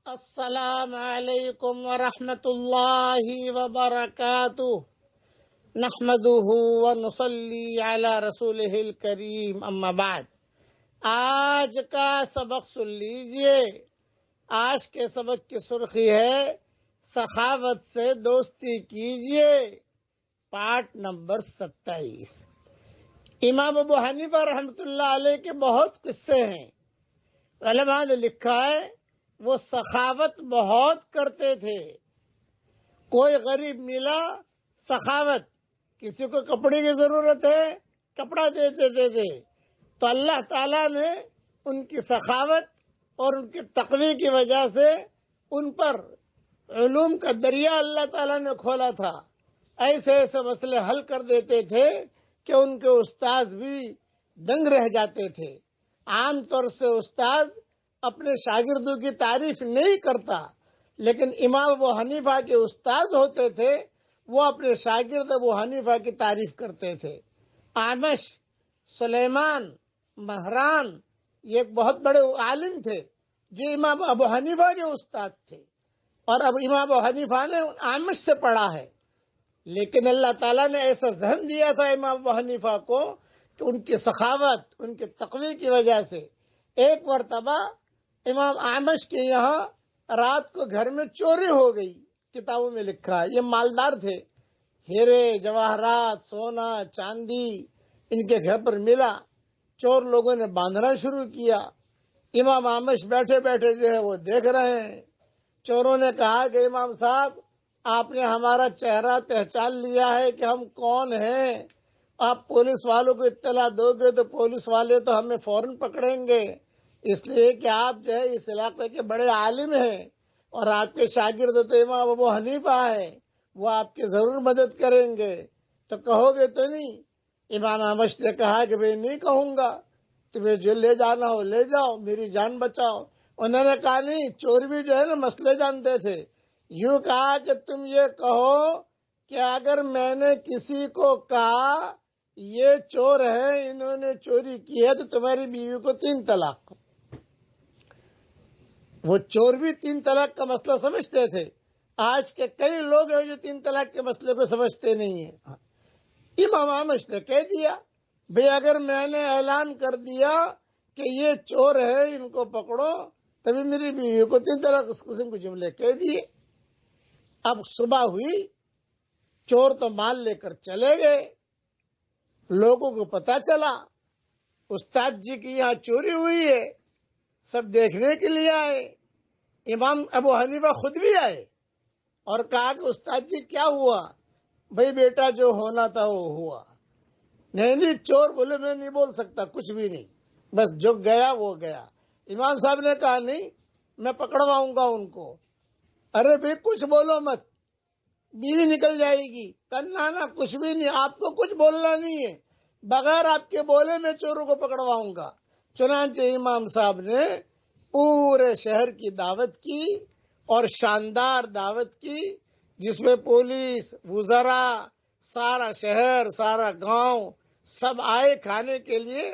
السلام علیکم ورحمۃ اللہ وبرکاتہ نحمده ونصلی علی رسولہ الکریم اما بعد۔ آج کا سبق سن لیجئے۔ آج کے سبق کی سرخی ہے سخاوت سے دوستی کیجئے، پارٹ نمبر 27۔ امام ابو حنیفہ رحمۃ اللہ علیہ کے بہت قصے ہیں۔ علماء نے لکھا ہے وہ سخاوت بہت کرتے تھے۔ کوئی غریب ملا، سخاوت، کسی کو کپڑے کی ضرورت ہے کپڑا دے دیتے تھے، تو اللہ تعالیٰ نے ان کی سخاوت اور ان کی تقوی کی وجہ سے ان پر علوم کا دریا اللہ تعالیٰ نے کھولا تھا۔ ایسے ایسے مسئلے حل کر دیتے تھے کہ ان کے استاذ بھی دنگ رہ جاتے تھے۔ عام طور سے استاذ اپنے شاگردوں کی تعریف نہیں کرتا، لیکن امام ابو حنیفہ کے استاد ہوتے تھے، وہ اپنے شاگرد ابو حنیفہ کی تعریف کرتے تھے۔ اعمش، سلیمان، مہران یہ ایک بہت بڑے عالم تھے جو امام ابو حنیفہ کے استاد تھے، اور اب امام ابو حنیفہ نے اعمش سے پڑھا ہے۔ لیکن اللہ تعالیٰ نے ایسا ذہن دیا تھا امام ابو حنیفہ کو کہ ان کی سخاوت، ان کی تقوی کی وجہ سے ایک مرتبہ امام اعمش کے یہاں رات کو گھر میں چوری ہو گئی۔ کتابوں میں لکھا ہے یہ مالدار تھے، ہیرے جواہرات، سونا، چاندی ان کے گھر پر ملا۔ چور لوگوں نے باندھنا شروع کیا۔ امام اعمش بیٹھے بیٹھے جو ہے وہ دیکھ رہے ہیں۔ چوروں نے کہا کہ امام صاحب، آپ نے ہمارا چہرہ پہچان لیا ہے کہ ہم کون ہیں، آپ پولیس والوں کو اطلاع دو گے تو پولیس والے تو ہمیں فوراً پکڑیں گے، اس لیے کہ آپ جو ہے اس علاقے کے بڑے عالم ہیں اور آپ کے شاگرد تو امام ابو حنیفہ ہیں، وہ آپ کی ضرور مدد کریں گے، تو کہو گے تو نہیں؟ امام اعمش نے کہا کہ میں نہیں کہوں گا، تمہیں جو لے جانا ہو لے جاؤ، میری جان بچاؤ۔ انہوں نے کہا نہیں، چور بھی جو ہے نا مسئلے جانتے تھے۔ یوں کہا کہ تم یہ کہو کہ اگر میں نے کسی کو کہا یہ چور ہے، انہوں نے چوری کی ہے، تو تمہاری بیوی کو 3 طلاق۔ وہ چور بھی 3 طلاق کا مسئلہ سمجھتے تھے۔ آج کے کئی لوگ ہیں جو 3 طلاق کے مسئلے کو سمجھتے نہیں ہیں۔ امام اعمش نے کہہ دیا بھئی اگر میں نے اعلان کر دیا کہ یہ چور ہے، ان کو پکڑو، تبھی میری بیوی کو 3 طلاق، اس قسم کے جملے کہہ دیے۔ اب صبح ہوئی، چور تو مال لے کر چلے گئے، لوگوں کو پتا چلا استاد جی کی یہاں چوری ہوئی ہے، سب دیکھنے کے لیے آئے۔ امام ابو حنیفہ خود بھی آئے اور کہا کہ استاد جی کیا ہوا؟ بھئی بیٹا جو ہونا تھا وہ ہوا۔ نہیں چور بولے میں نہیں بول سکتا، کچھ بھی نہیں، بس جو گیا وہ گیا۔ امام صاحب نے کہا نہیں، میں پکڑواؤں گا ان کو۔ ارے بھئی کچھ بولو مت، بیوی نکل جائے گی۔ نہ کچھ بھی نہیں، آپ کو کچھ بولنا نہیں ہے، بغیر آپ کے بولے میں چوروں کو پکڑواؤں گا۔ چنانچہ امام صاحب نے پورے شہر کی دعوت کی اور شاندار دعوت کی، جس میں پولیس، وزراء، سارا شہر، سارا گاؤں سب آئے کھانے کے لیے۔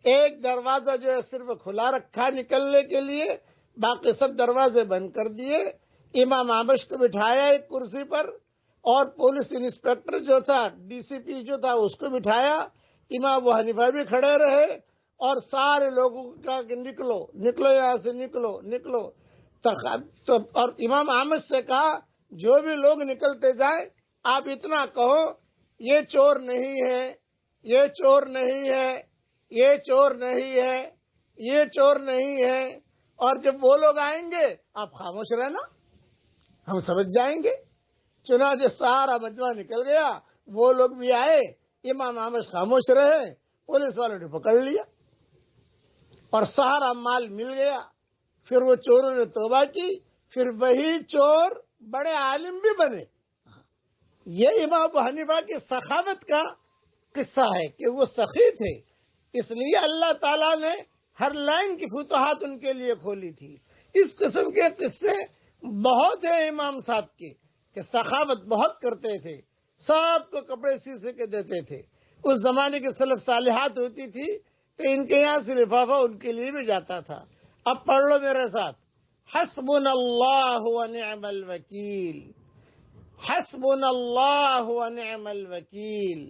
ایک دروازہ جو ہے صرف کھلا رکھا نکلنے کے لیے، باقی سب دروازے بند کر دیے۔ امام اعمش کو بٹھایا ایک کرسی پر، اور پولیس انسپکٹر جو تھا، ڈی سی پی جو تھا، اس کو بٹھایا۔ امام ابو حنیفہ بھی کھڑے رہے اور سارے لوگوں کو کہا کہ نکلو نکلو، یہاں سے نکلو نکلو۔ اور امام اعمش سے کہا جو بھی لوگ نکلتے جائیں آپ اتنا کہو یہ چور نہیں ہے، یہ چور نہیں ہے، یہ چور نہیں ہے، یہ چور نہیں ہے، اور جب وہ لوگ آئیں گے آپ خاموش رہنا، ہم سمجھ جائیں گے۔ چنانچہ سارا مجمع نکل گیا، وہ لوگ بھی آئے، امام اعمش خاموش رہے، پولیس والوں نے پکڑ لیا اور سارا مال مل گیا۔ پھر وہ چوروں نے توبہ کی، پھر وہی چور بڑے عالم بھی بنے۔ یہ امام ابو حنیفہ کی سخاوت کا قصہ ہے کہ وہ سخی تھے، اس لیے اللہ تعالیٰ نے ہر لائن کی فتوحات ان کے لیے کھولی تھی۔ اس قسم کے قصے بہت ہیں امام صاحب کے کہ سخاوت بہت کرتے تھے، سب کو کپڑے سی کے دیتے تھے۔ اس زمانے کی سلف صالحات ہوتی تھی تو ان کے یہاں سے لفافہ ان کے لیے بھی جاتا تھا۔ اب پڑھ لو میرے ساتھ، حسبنا اللہ ونعم الوکیل، حسبنا اللہ ونعم الوکیل،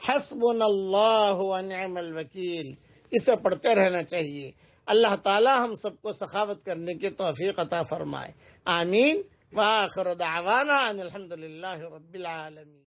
حسبنا اللہ ونعم الوکیل، اسے پڑھتے رہنا چاہیے۔ اللہ تعالی ہم سب کو سخاوت کرنے کی توفیق عطا فرمائے، آمین۔ وآخر دعوانا ان الحمد للہ رب العالمین۔